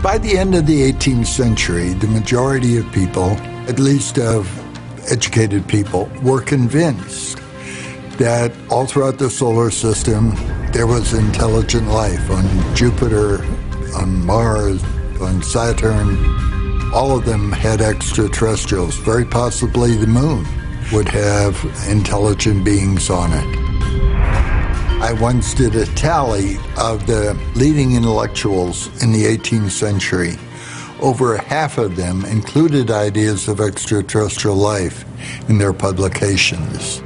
By the end of the 18th century, the majority of people, at least of educated people, were convinced that all throughout the solar system there was intelligent life on Jupiter, on Mars, on Saturn. All of them had extraterrestrials. Very possibly the moon would have intelligent beings on it. I once did a tally of the leading intellectuals in the 18th century. Over half of them included ideas of extraterrestrial life in their publications.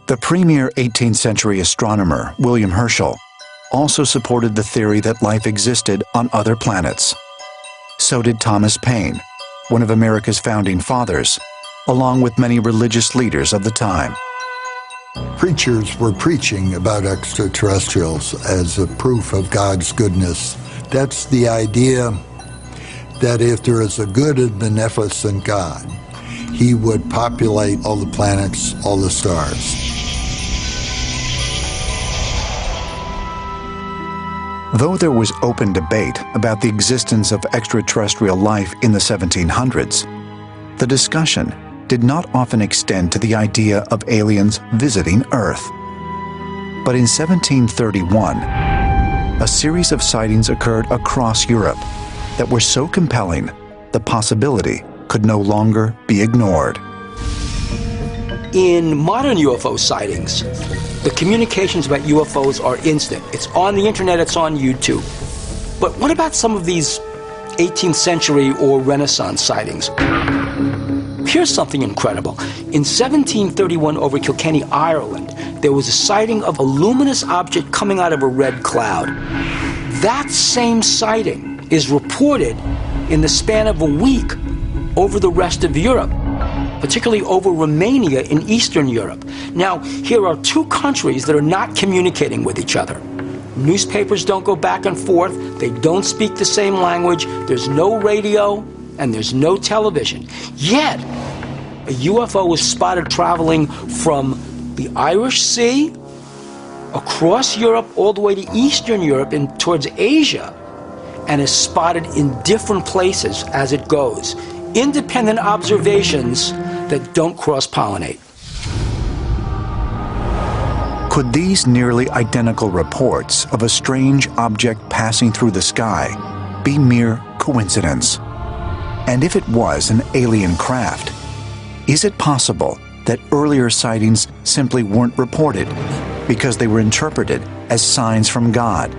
The premier 18th century astronomer, William Herschel, also supported the theory that life existed on other planets. So did Thomas Paine, one of America's founding fathers, along with many religious leaders of the time. Preachers were preaching about extraterrestrials as a proof of God's goodness. That's the idea that if there is a good and beneficent God, He would populate all the planets, all the stars. Though there was open debate about the existence of extraterrestrial life in the 1700s, the discussion did not often extend to the idea of aliens visiting Earth. But in 1731, a series of sightings occurred across Europe that were so compelling, the possibility could no longer be ignored. In modern UFO sightings, the communications about UFOs are instant. It's on the internet, it's on YouTube. But what about some of these 18th century or Renaissance sightings? Here's something incredible. In 1731 over Kilkenny, Ireland, there was a sighting of a luminous object coming out of a red cloud. That same sighting is reported in the span of a week over the rest of Europe, particularly over Romania in Eastern Europe. Now, here are two countries that are not communicating with each other. Newspapers don't go back and forth, they don't speak the same language, there's no radio, and there's no television. Yet, a UFO was spotted traveling from the Irish Sea, across Europe, all the way to Eastern Europe and towards Asia, and is spotted in different places as it goes. Independent observations that don't cross-pollinate. Could these nearly identical reports of a strange object passing through the sky be mere coincidence? And if it was an alien craft, is it possible that earlier sightings simply weren't reported because they were interpreted as signs from God